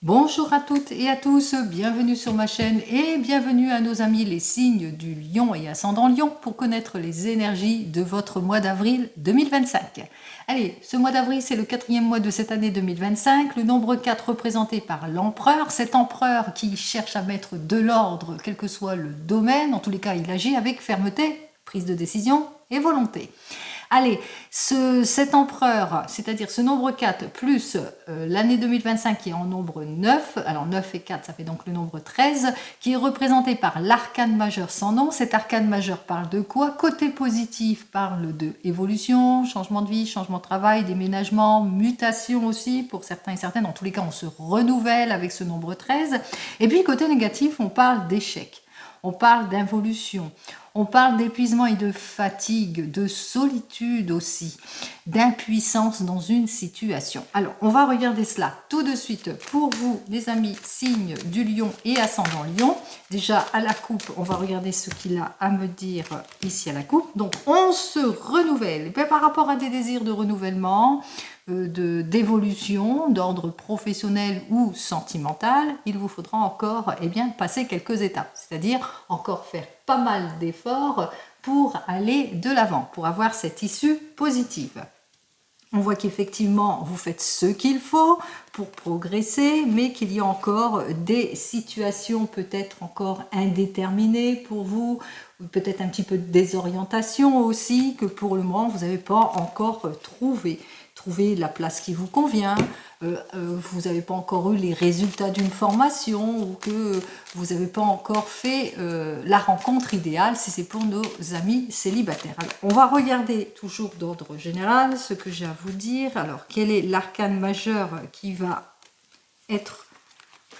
Bonjour à toutes et à tous, bienvenue sur ma chaîne et bienvenue à nos amis les signes du Lion et ascendant Lion pour connaître les énergies de votre mois d'avril 2025. Allez, ce mois d'avril c'est le quatrième mois de cette année 2025, le nombre 4 représenté par l'empereur, cet empereur qui cherche à mettre de l'ordre quel que soit le domaine, en tous les cas il agit avec fermeté, prise de décision et volonté. Allez, cet empereur, c'est-à-dire ce nombre 4, plus l'année 2025 qui est en nombre 9, alors 9 et 4, ça fait donc le nombre 13, qui est représenté par l'arcane majeur sans nom. Cet arcane majeur parle de quoi? Côté positif, parle de évolution, changement de vie, changement de travail, déménagement, mutation aussi, pour certains et certaines. En tous les cas, on se renouvelle avec ce nombre 13. Et puis, côté négatif, on parle d'échec. On parle d'involution, on parle d'épuisement et de fatigue, de solitude aussi, d'impuissance dans une situation. Alors, on va regarder cela tout de suite pour vous, les amis, signes du Lion et ascendant Lion. Déjà, à la coupe, on va regarder ce qu'il a à me dire ici à la coupe. Donc, on se renouvelle. Et bien, par rapport à des désirs de renouvellement, d'évolution, d'ordre professionnel ou sentimental, il vous faudra encore passer quelques étapes, c'est-à-dire encore faire pas mal d'efforts pour aller de l'avant, pour avoir cette issue positive. On voit qu'effectivement, vous faites ce qu'il faut pour progresser, mais qu'il y a encore des situations peut-être encore indéterminées pour vous, peut-être un petit peu de désorientation aussi, que pour le moment, vous n'avez pas encore trouvé la place qui vous convient, vous n'avez pas encore eu les résultats d'une formation ou que vous n'avez pas encore fait la rencontre idéale si c'est pour nos amis célibataires. Alors, on va regarder toujours d'ordre général ce que j'ai à vous dire. Alors, quel est l'arcane majeur qui va être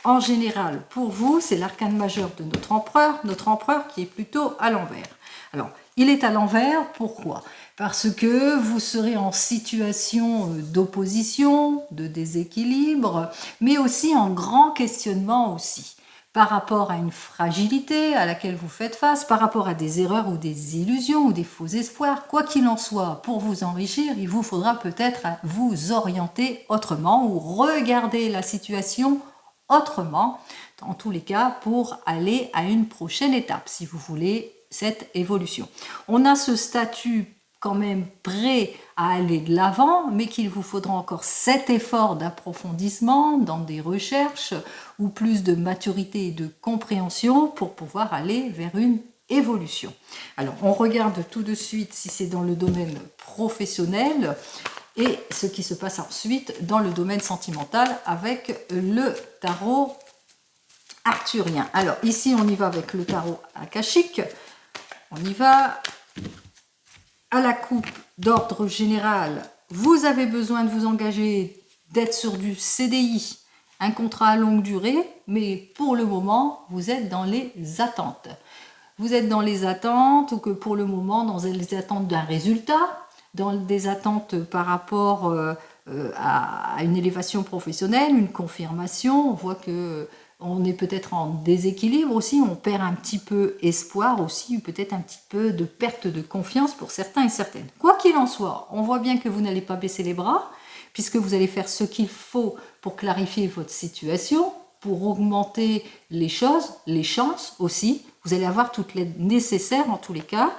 en général pour vous? C'est l'arcane majeur de notre empereur qui est plutôt à l'envers. Alors, il est à l'envers, pourquoi? Parce que vous serez en situation d'opposition, de déséquilibre, mais aussi en grand questionnement aussi, par rapport à une fragilité à laquelle vous faites face, par rapport à des erreurs ou des illusions ou des faux espoirs. Quoi qu'il en soit, pour vous enrichir, il vous faudra peut-être vous orienter autrement ou regarder la situation autrement, en tous les cas, pour aller à une prochaine étape, si vous voulez cette évolution. On a ce statut quand même prêt à aller de l'avant, mais qu'il vous faudra encore cet effort d'approfondissement dans des recherches ou plus de maturité et de compréhension pour pouvoir aller vers une évolution. Alors, on regarde tout de suite si c'est dans le domaine professionnel et ce qui se passe ensuite dans le domaine sentimental avec le tarot arthurien. Alors, ici, on y va avec le tarot akashique. On y va à la coupe d'ordre général. Vous avez besoin de vous engager, d'être sur du CDI, un contrat à longue durée, mais pour le moment, vous êtes dans les attentes. Vous êtes dans les attentes ou que pour le moment, dans les attentes d'un résultat, dans des attentes par rapport à une élévation professionnelle, une confirmation. On voit que on est peut-être en déséquilibre aussi, on perd un petit peu espoir aussi, ou peut-être un petit peu de perte de confiance pour certains et certaines. Quoi qu'il en soit, on voit bien que vous n'allez pas baisser les bras, puisque vous allez faire ce qu'il faut pour clarifier votre situation, pour augmenter les choses, les chances aussi. Vous allez avoir toute l'aide nécessaire en tous les cas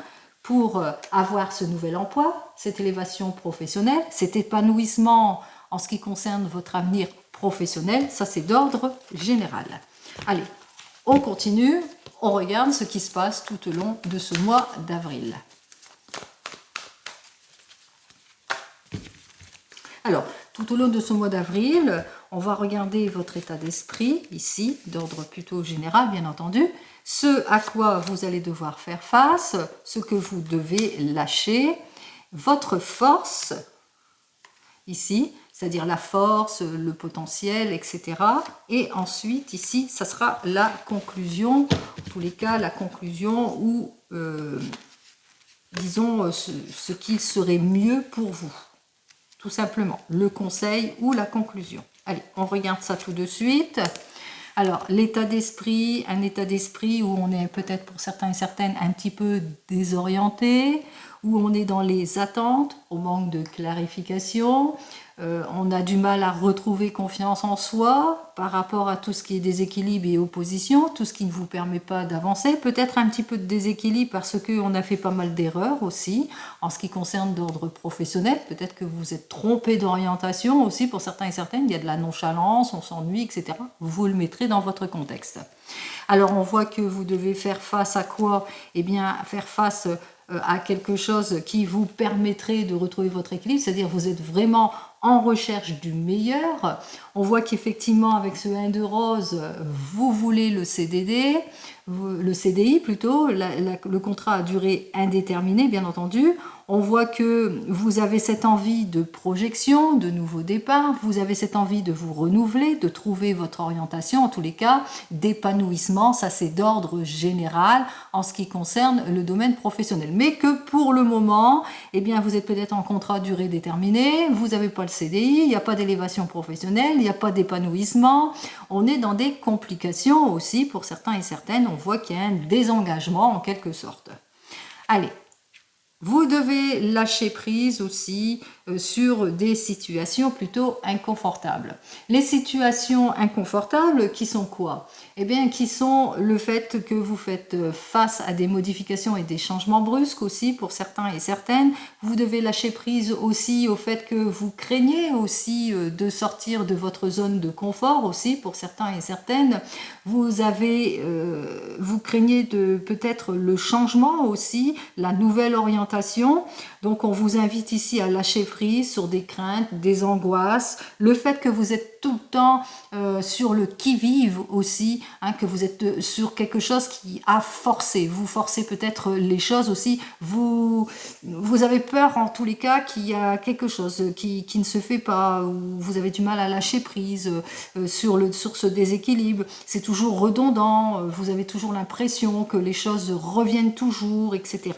pour avoir ce nouvel emploi, cette élévation professionnelle, cet épanouissement en ce qui concerne votre avenir professionnel. Ça, c'est d'ordre général. Allez, on continue, on regarde ce qui se passe tout au long de ce mois d'avril. Alors, tout au long de ce mois d'avril, on va regarder votre état d'esprit, ici, d'ordre plutôt général, bien entendu, ce à quoi vous allez devoir faire face, ce que vous devez lâcher, votre force, ici, c'est-à-dire la force, le potentiel, etc. Et ensuite, ici, ça sera la conclusion, en tous les cas, la conclusion ou, disons, ce qui serait mieux pour vous. Tout simplement, le conseil ou la conclusion. Allez, on regarde ça tout de suite. Alors, l'état d'esprit, un état d'esprit où on est peut-être pour certains et certaines un petit peu désorienté, où on est dans les attentes, au manque de clarification, on a du mal à retrouver confiance en soi par rapport à tout ce qui est déséquilibre et opposition, tout ce qui ne vous permet pas d'avancer. Peut-être un petit peu de déséquilibre parce qu'on a fait pas mal d'erreurs aussi en ce qui concerne d'ordre professionnel. Peut-être que vous vous êtes trompé d'orientation aussi pour certains et certaines. Il y a de la nonchalance, on s'ennuie, etc. Vous le mettrez dans votre contexte. Alors on voit que vous devez faire face à quoi? Eh bien, faire face à quelque chose qui vous permettrait de retrouver votre équilibre, c'est-à-dire vous êtes vraiment en recherche du meilleur. On voit qu'effectivement avec ce 1 de rose, vous voulez le CDD, le CDI plutôt, le contrat à durée indéterminée bien entendu. On voit que vous avez cette envie de projection, de nouveau départ, vous avez cette envie de vous renouveler, de trouver votre orientation, en tous les cas, d'épanouissement, ça c'est d'ordre général en ce qui concerne le domaine professionnel. Mais que pour le moment, eh bien, vous êtes peut-être en contrat à durée déterminée, vous n'avez pas le CDI, il n'y a pas d'élévation professionnelle, il n'y a pas d'épanouissement, on est dans des complications aussi pour certains et certaines, on voit qu'il y a un désengagement en quelque sorte. Allez. Vous devez lâcher prise aussi sur des situations plutôt inconfortables. Les situations inconfortables qui sont quoi? Eh bien, qui sont le fait que vous faites face à des modifications et des changements brusques aussi pour certains et certaines. Vous devez lâcher prise aussi au fait que vous craignez aussi de sortir de votre zone de confort aussi pour certains et certaines. Vous craignez de peut-être le changement aussi, la nouvelle orientation. Donc on vous invite ici à lâcher prise sur des craintes, des angoisses, le fait que vous êtes tout le temps sur le qui-vive aussi, hein, que vous êtes sur quelque chose qui a forcé. Vous forcez peut-être les choses aussi. Vous avez peur en tous les cas qu'il y a quelque chose qui ne se fait pas, ou vous avez du mal à lâcher prise sur ce déséquilibre. C'est toujours redondant, vous avez toujours l'impression que les choses reviennent toujours, etc.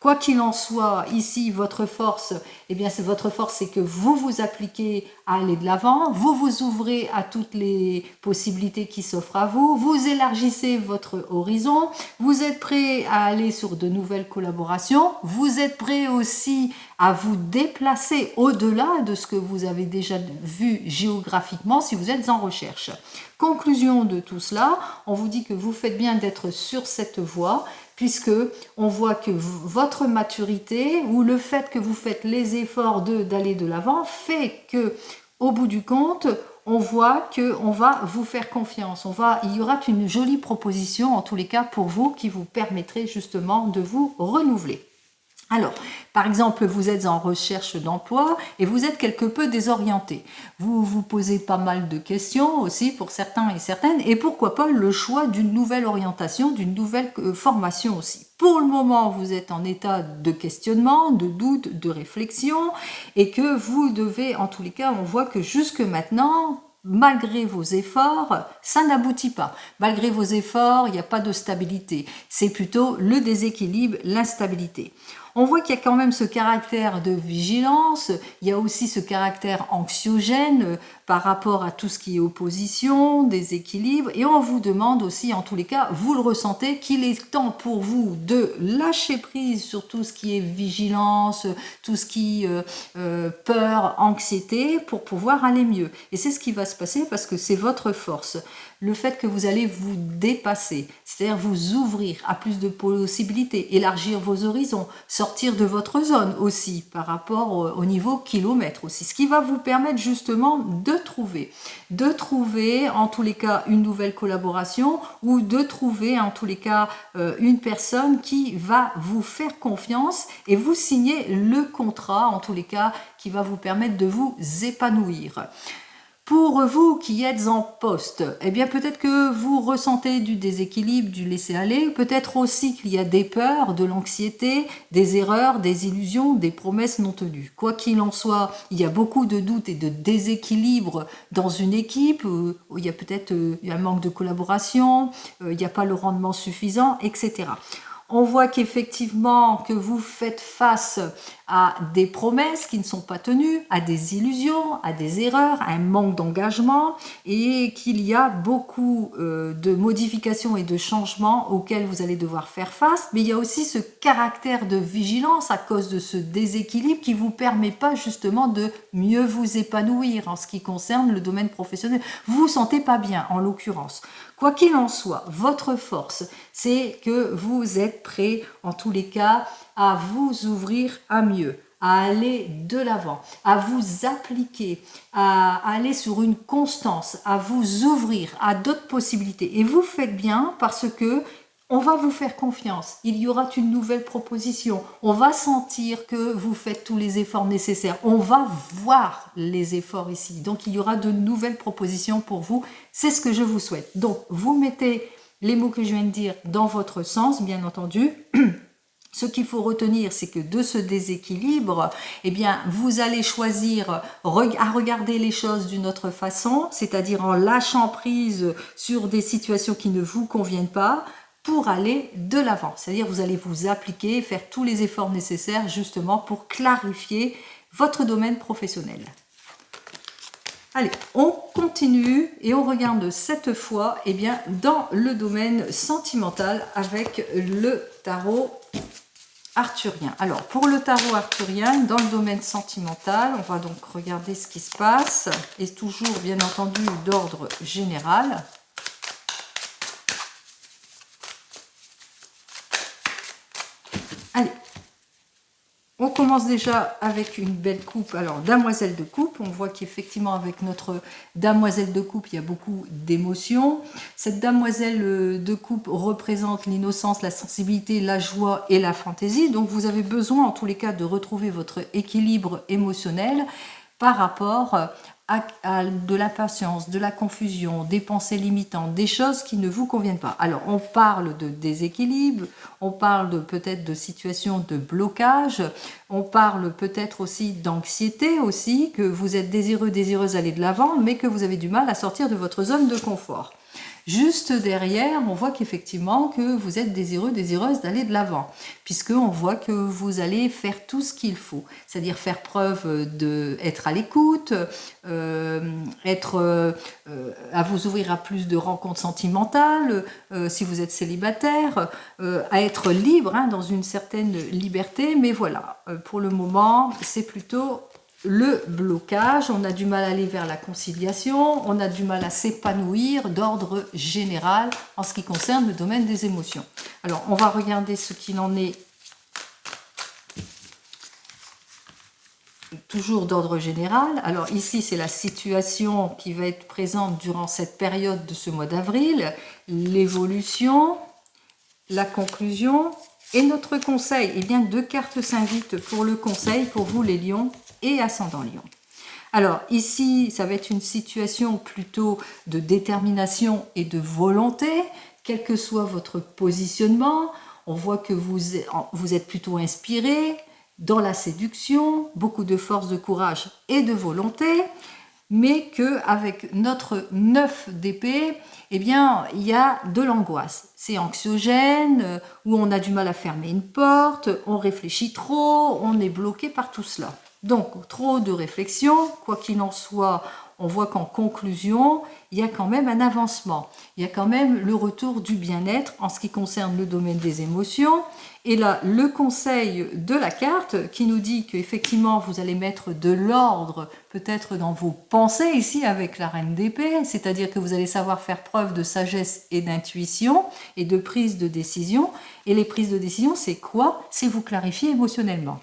Quoi qu'il en soit, ici, votre force, eh bien, votre force, c'est que vous vous appliquez à aller de l'avant, vous vous ouvrez à toutes les possibilités qui s'offrent à vous, vous élargissez votre horizon, vous êtes prêt à aller sur de nouvelles collaborations, vous êtes prêt aussi à vous déplacer au-delà de ce que vous avez déjà vu géographiquement si vous êtes en recherche. Conclusion de tout cela, on vous dit que vous faites bien d'être sur cette voie, puisque on voit que votre maturité ou le fait que vous faites les efforts d'aller de l'avant fait que, au bout du compte, on voit qu'on va vous faire confiance. Il y aura une jolie proposition, en tous les cas pour vous, qui vous permettrait justement de vous renouveler. Alors, par exemple, vous êtes en recherche d'emploi et vous êtes quelque peu désorienté. Vous vous posez pas mal de questions aussi pour certains et certaines, et pourquoi pas le choix d'une nouvelle orientation, d'une nouvelle formation aussi. Pour le moment, vous êtes en état de questionnement, de doute, de réflexion, et que vous devez, en tous les cas, on voit que jusque maintenant, malgré vos efforts, ça n'aboutit pas. Malgré vos efforts, il n'y a pas de stabilité. C'est plutôt le déséquilibre, l'instabilité. On voit qu'il y a quand même ce caractère de vigilance, il y a aussi ce caractère anxiogène par rapport à tout ce qui est opposition, déséquilibre, et on vous demande aussi, en tous les cas, vous le ressentez, qu'il est temps pour vous de lâcher prise sur tout ce qui est vigilance, tout ce qui peur, anxiété, pour pouvoir aller mieux. Et c'est ce qui va se passer parce que c'est votre force. Le fait que vous allez vous dépasser, c'est-à-dire vous ouvrir à plus de possibilités, élargir vos horizons, sortir de votre zone aussi par rapport au niveau kilomètre aussi, ce qui va vous permettre justement de trouver en tous les cas une nouvelle collaboration ou de trouver en tous les cas une personne qui va vous faire confiance et vous signer le contrat en tous les cas qui va vous permettre de vous épanouir. Pour vous qui êtes en poste, eh bien peut-être que vous ressentez du déséquilibre, du laisser-aller, peut-être aussi qu'il y a des peurs, de l'anxiété, des erreurs, des illusions, des promesses non tenues. Quoi qu'il en soit, il y a beaucoup de doutes et de déséquilibre dans une équipe, où il y a peut-être un manque de collaboration, il n'y a pas le rendement suffisant, etc. On voit qu'effectivement que vous faites face à des promesses qui ne sont pas tenues, à des illusions, à des erreurs, à un manque d'engagement, et qu'il y a beaucoup de modifications et de changements auxquels vous allez devoir faire face, mais il y a aussi ce caractère de vigilance à cause de ce déséquilibre qui ne vous permet pas justement de mieux vous épanouir en ce qui concerne le domaine professionnel. Vous vous sentez pas bien en l'occurrence. Quoi qu'il en soit, votre force, c'est que vous êtes prêt en tous les cas à vous ouvrir à mieux, à aller de l'avant, à vous appliquer, à aller sur une constance, à vous ouvrir à d'autres possibilités. Et vous faites bien parce que on va vous faire confiance, il y aura une nouvelle proposition, on va sentir que vous faites tous les efforts nécessaires, on va voir les efforts ici, donc il y aura de nouvelles propositions pour vous, c'est ce que je vous souhaite. Donc vous mettez les mots que je viens de dire dans votre sens, bien entendu. Ce qu'il faut retenir, c'est que de ce déséquilibre, eh bien, vous allez choisir à regarder les choses d'une autre façon, c'est-à-dire en lâchant prise sur des situations qui ne vous conviennent pas, pour aller de l'avant. C'est-à-dire vous allez vous appliquer, faire tous les efforts nécessaires justement pour clarifier votre domaine professionnel. Allez, on continue et on regarde cette fois eh bien, dans le domaine sentimental avec le tarot arthurien. Alors, pour le tarot arthurien, dans le domaine sentimental, on va donc regarder ce qui se passe, et toujours bien entendu d'ordre général. Allez, on commence déjà avec une belle coupe. Alors, Damoiselle de coupe, on voit qu'effectivement avec notre Damoiselle de coupe, il y a beaucoup d'émotions. Cette Damoiselle de coupe représente l'innocence, la sensibilité, la joie et la fantaisie. Donc, vous avez besoin en tous les cas de retrouver votre équilibre émotionnel par rapport à de l'impatience, de la confusion, des pensées limitantes, des choses qui ne vous conviennent pas. Alors, on parle de déséquilibre, on parle peut-être de situations de blocage, on parle peut-être aussi d'anxiété aussi, que vous êtes désireux, désireuse d'aller de l'avant, mais que vous avez du mal à sortir de votre zone de confort. Juste derrière, on voit qu'effectivement que vous êtes désireux, désireuse d'aller de l'avant, puisqu'on voit que vous allez faire tout ce qu'il faut, c'est-à-dire faire preuve d'être à l'écoute, à vous ouvrir à plus de rencontres sentimentales, si vous êtes célibataire, à être libre, hein, dans une certaine liberté, mais voilà, pour le moment, c'est plutôt le blocage, on a du mal à aller vers la conciliation, on a du mal à s'épanouir d'ordre général en ce qui concerne le domaine des émotions. Alors, on va regarder ce qu'il en est toujours d'ordre général. Alors ici, c'est la situation qui va être présente durant cette période de ce mois d'avril, l'évolution, la conclusion et notre conseil. Eh bien, 2 cartes s'invitent pour le conseil pour vous les lions et ascendant lion. Alors ici, ça va être une situation plutôt de détermination et de volonté, quel que soit votre positionnement. On voit que vous êtes plutôt inspiré dans la séduction, beaucoup de force, de courage et de volonté, mais qu'avec notre 9 d'épée, eh bien, il y a de l'angoisse. C'est anxiogène, où on a du mal à fermer une porte, on réfléchit trop, on est bloqué par tout cela. Donc, trop de réflexion, quoi qu'il en soit, on voit qu'en conclusion, il y a quand même un avancement. Il y a quand même le retour du bien-être en ce qui concerne le domaine des émotions. Et là, le conseil de la carte qui nous dit qu'effectivement, vous allez mettre de l'ordre peut-être dans vos pensées ici avec la reine d'épée, c'est-à-dire que vous allez savoir faire preuve de sagesse et d'intuition et de prise de décision. Et les prises de décision, c'est quoi? C'est vous clarifier émotionnellement.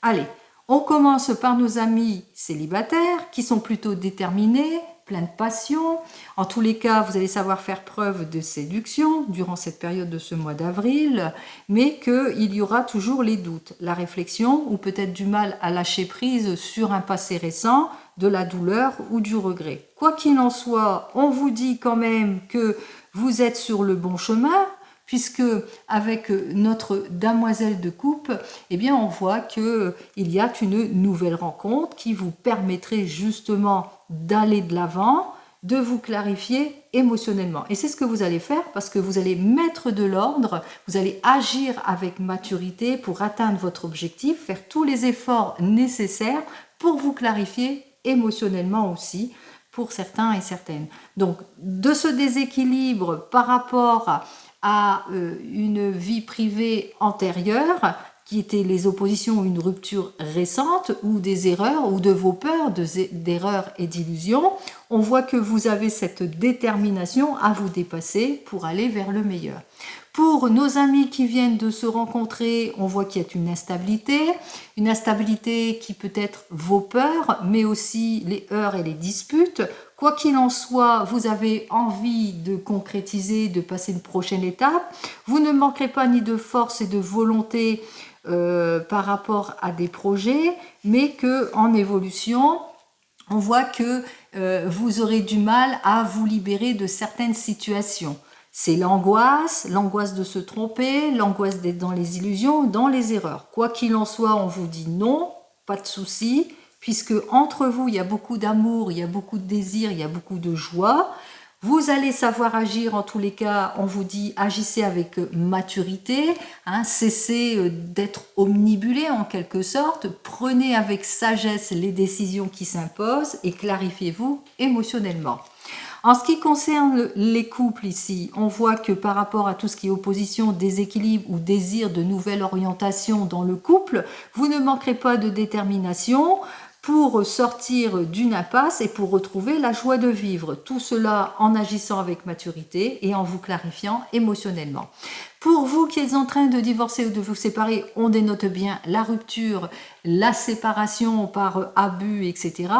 Allez, on commence par nos amis célibataires qui sont plutôt déterminés, plein de passion. En tous les cas, vous allez savoir faire preuve de séduction durant cette période de ce mois d'avril, mais qu'il y aura toujours les doutes, la réflexion ou peut-être du mal à lâcher prise sur un passé récent, de la douleur ou du regret. Quoi qu'il en soit, on vous dit quand même que vous êtes sur le bon chemin, puisque avec notre Damoiselle de coupe, eh bien on voit qu'il y a une nouvelle rencontre qui vous permettrait justement d'aller de l'avant, de vous clarifier émotionnellement. Et c'est ce que vous allez faire parce que vous allez mettre de l'ordre, vous allez agir avec maturité pour atteindre votre objectif, faire tous les efforts nécessaires pour vous clarifier émotionnellement aussi, pour certains et certaines. Donc, de ce déséquilibre par rapport à une vie privée antérieure, qui étaient les oppositions ou une rupture récente, ou des erreurs, ou de vos peurs d'erreurs et d'illusions, on voit que vous avez cette détermination à vous dépasser pour aller vers le meilleur. Pour nos amis qui viennent de se rencontrer, on voit qu'il y a une instabilité qui peut être vos peurs, mais aussi les heurts et les disputes. Quoi qu'il en soit, vous avez envie de concrétiser, de passer une prochaine étape. Vous ne manquerez pas ni de force et de volonté par rapport à des projets, mais qu'en évolution, on voit que vous aurez du mal à vous libérer de certaines situations. C'est l'angoisse de se tromper, l'angoisse d'être dans les illusions, dans les erreurs. Quoi qu'il en soit, on vous dit non, pas de souci, puisque entre vous, il y a beaucoup d'amour, il y a beaucoup de désir, il y a beaucoup de joie. Vous allez savoir agir, en tous les cas, on vous dit agissez avec maturité, cessez d'être omnibulé en quelque sorte, prenez avec sagesse les décisions qui s'imposent et clarifiez-vous émotionnellement. En ce qui concerne les couples ici, on voit que par rapport à tout ce qui est opposition, déséquilibre ou désir de nouvelle orientation dans le couple, vous ne manquerez pas de détermination pour sortir d'une impasse et pour retrouver la joie de vivre. Tout cela en agissant avec maturité et en vous clarifiant émotionnellement. Pour vous qui êtes en train de divorcer ou de vous séparer, on dénote bien la rupture, la séparation par abus, etc.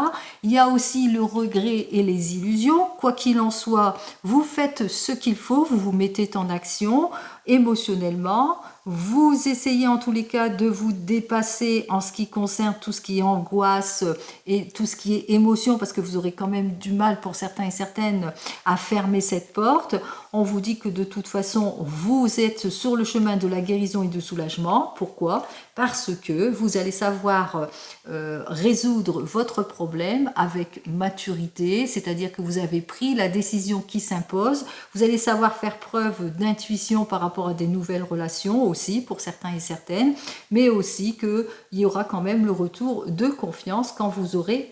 Il y a aussi le regret et les illusions. Quoi qu'il en soit, vous faites ce qu'il faut, vous vous mettez en action émotionnellement. Vous essayez en tous les cas de vous dépasser en ce qui concerne tout ce qui est angoisse et tout ce qui est émotion, parce que vous aurez quand même du mal pour certains et certaines à fermer cette porte. On vous dit que de toute façon, vous êtes sur le chemin de la guérison et du soulagement. Pourquoi ? Parce que vous allez savoir résoudre votre problème avec maturité, c'est-à-dire que vous avez pris la décision qui s'impose. Vous allez savoir faire preuve d'intuition par rapport à des nouvelles relations aussi pour certains et certaines, mais aussi qu'il y aura quand même le retour de confiance quand vous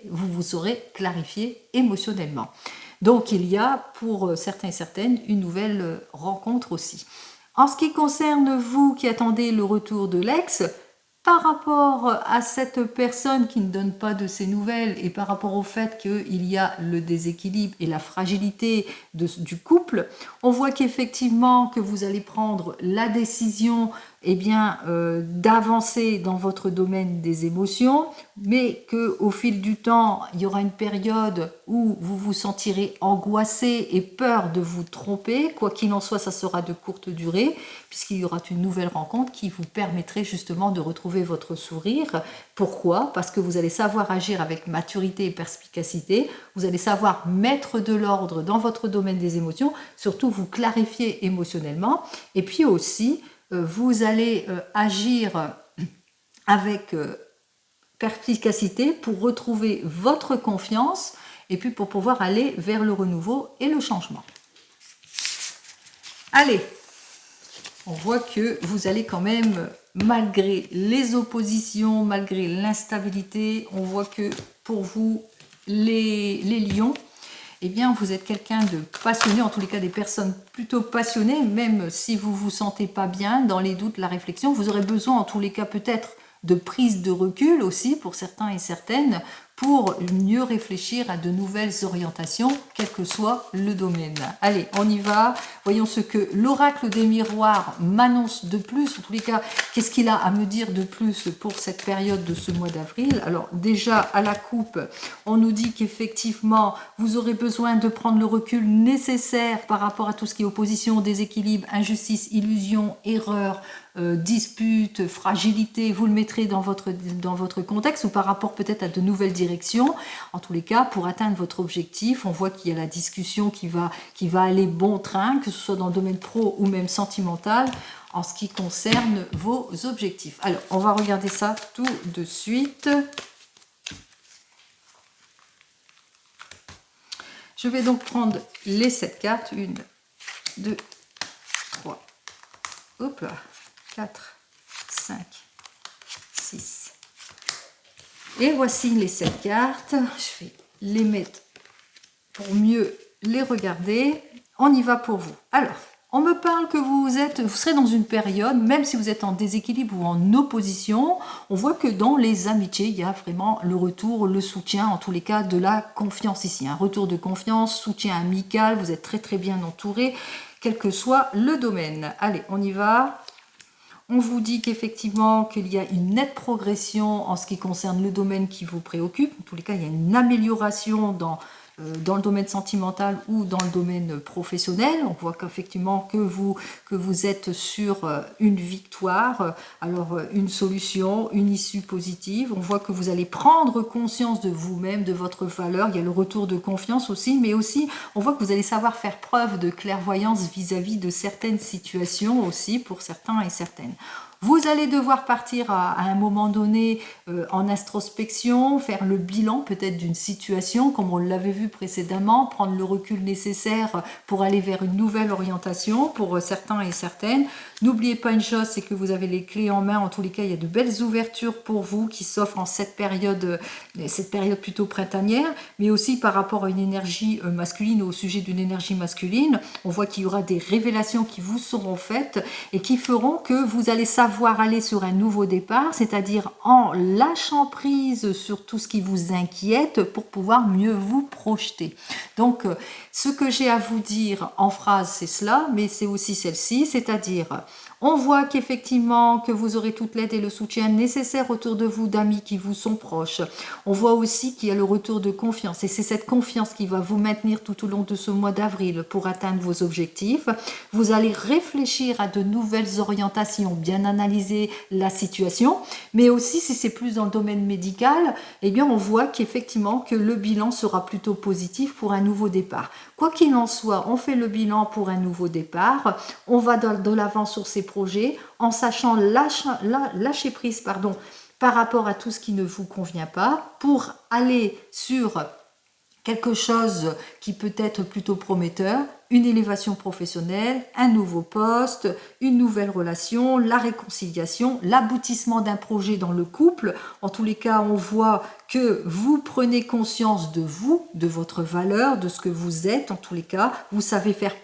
vous serez clarifié émotionnellement. Donc il y a pour certains et certaines une nouvelle rencontre aussi. En ce qui concerne vous qui attendez le retour de l'ex, par rapport à cette personne qui ne donne pas de ses nouvelles et par rapport au fait qu'il y a le déséquilibre et la fragilité du couple, on voit qu'effectivement que vous allez prendre la décision d'avancer dans votre domaine des émotions, mais qu'au fil du temps, il y aura une période où vous vous sentirez angoissé et peur de vous tromper. Quoi qu'il en soit, ça sera de courte durée, puisqu'il y aura une nouvelle rencontre qui vous permettrait justement de retrouver votre sourire. Pourquoi ? Parce que vous allez savoir agir avec maturité et perspicacité, vous allez savoir mettre de l'ordre dans votre domaine des émotions, surtout vous clarifier émotionnellement, et puis aussi, vous allez agir avec perspicacité pour retrouver votre confiance et puis pour pouvoir aller vers le renouveau et le changement. Allez, on voit que vous allez quand même, malgré les oppositions, malgré l'instabilité, on voit que pour vous, les lions, eh bien, vous êtes quelqu'un de passionné, en tous les cas des personnes plutôt passionnées, même si vous ne vous sentez pas bien, dans les doutes, la réflexion, vous aurez besoin en tous les cas peut-être de prise de recul aussi pour certains et certaines, pour mieux réfléchir à de nouvelles orientations, quel que soit le domaine. Allez, on y va. Voyons ce que l'oracle des miroirs m'annonce de plus. En tous les cas, qu'est-ce qu'il a à me dire de plus pour cette période de ce mois d'avril? Alors déjà, à la coupe, on nous dit qu'effectivement, vous aurez besoin de prendre le recul nécessaire par rapport à tout ce qui est opposition, déséquilibre, injustice, illusion, erreur, dispute, fragilité, vous le mettrez dans votre contexte ou par rapport peut-être à de nouvelles directions. En tous les cas, pour atteindre votre objectif, on voit qu'il y a la discussion qui va aller bon train, que ce soit dans le domaine pro ou même sentimental, en ce qui concerne vos objectifs. Alors, on va regarder ça tout de suite. Je vais donc prendre les 7 cartes. 1, 2, 3, hop là, 4, 5, 6. Et voici les 7 cartes. Je vais les mettre pour mieux les regarder. On y va pour vous. Alors, on me parle que vous serez dans une période, même si vous êtes en déséquilibre ou en opposition, on voit que dans les amitiés, il y a vraiment le retour, le soutien, en tous les cas, de la confiance ici. Un retour de confiance, soutien amical, vous êtes très très bien entouré, quel que soit le domaine. Allez, on y va. On vous dit qu'effectivement, qu'il y a une nette progression en ce qui concerne le domaine qui vous préoccupe. En tous les cas, il y a une amélioration dans le domaine sentimental ou dans le domaine professionnel. On voit qu'effectivement que vous êtes sur une victoire, alors une solution, une issue positive. On voit que vous allez prendre conscience de vous-même, de votre valeur. Il y a le retour de confiance aussi, mais aussi on voit que vous allez savoir faire preuve de clairvoyance vis-à-vis de certaines situations aussi pour certains et certaines. Vous allez devoir partir à un moment donné en introspection, faire le bilan peut-être d'une situation, comme on l'avait vu précédemment, prendre le recul nécessaire pour aller vers une nouvelle orientation pour certains et certaines. N'oubliez pas une chose, c'est que vous avez les clés en main. En tous les cas, il y a de belles ouvertures pour vous qui s'offrent en cette période plutôt printanière, mais aussi par rapport à une énergie masculine, au sujet d'une énergie masculine. On voit qu'il y aura des révélations qui vous seront faites et qui feront que vous allez savoir aller sur un nouveau départ, c'est-à-dire en lâchant prise sur tout ce qui vous inquiète pour pouvoir mieux vous projeter. Donc, ce que j'ai à vous dire en phrase, c'est cela, mais c'est aussi celle-ci, c'est-à-dire on voit qu'effectivement que vous aurez toute l'aide et le soutien nécessaire autour de vous d'amis qui vous sont proches. On voit aussi qu'il y a le retour de confiance et c'est cette confiance qui va vous maintenir tout au long de ce mois d'avril pour atteindre vos objectifs. Vous allez réfléchir à de nouvelles orientations, bien analyser la situation, mais aussi si c'est plus dans le domaine médical, eh bien on voit qu'effectivement que le bilan sera plutôt positif pour un nouveau départ. Quoi qu'il en soit, on fait le bilan pour un nouveau départ, on va de l'avant sur ces projets en sachant lâcher prise par rapport à tout ce qui ne vous convient pas pour aller sur quelque chose qui peut être plutôt prometteur, une élévation professionnelle, un nouveau poste, une nouvelle relation, la réconciliation, l'aboutissement d'un projet dans le couple. En tous les cas, on voit que vous prenez conscience de vous, de votre valeur, de ce que vous êtes. En tous les cas, vous savez faire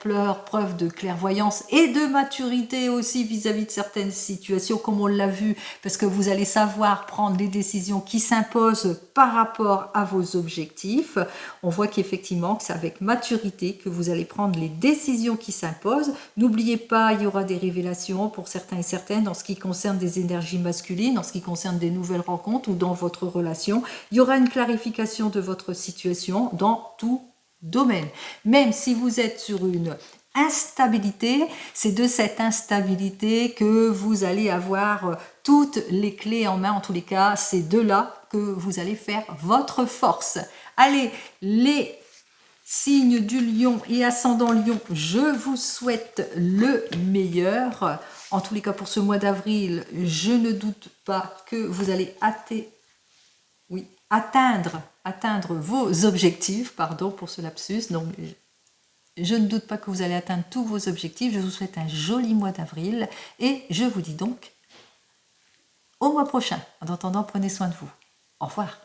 preuve de clairvoyance et de maturité aussi vis-à-vis de certaines situations, comme on l'a vu, parce que vous allez savoir prendre les décisions qui s'imposent par rapport à vos objectifs. On voit qu'effectivement, c'est avec maturité que vous allez prendre les décisions qui s'imposent. N'oubliez pas, il y aura des révélations pour certains et certaines en ce qui concerne des énergies masculines, en ce qui concerne des nouvelles rencontres ou dans votre relation. Il y aura une clarification de votre situation dans tout domaine. Même si vous êtes sur une instabilité, c'est de cette instabilité que vous allez avoir toutes les clés en main. En tous les cas, c'est de là que vous allez faire votre force. Allez, les signes du lion et ascendant lion, je vous souhaite le meilleur. En tous les cas, pour ce mois d'avril, je ne doute pas que vous allez atteindre vos objectifs, pardon pour ce lapsus. Donc, je ne doute pas que vous allez atteindre tous vos objectifs. Je vous souhaite un joli mois d'avril et je vous dis donc au mois prochain. En attendant, prenez soin de vous. Au revoir.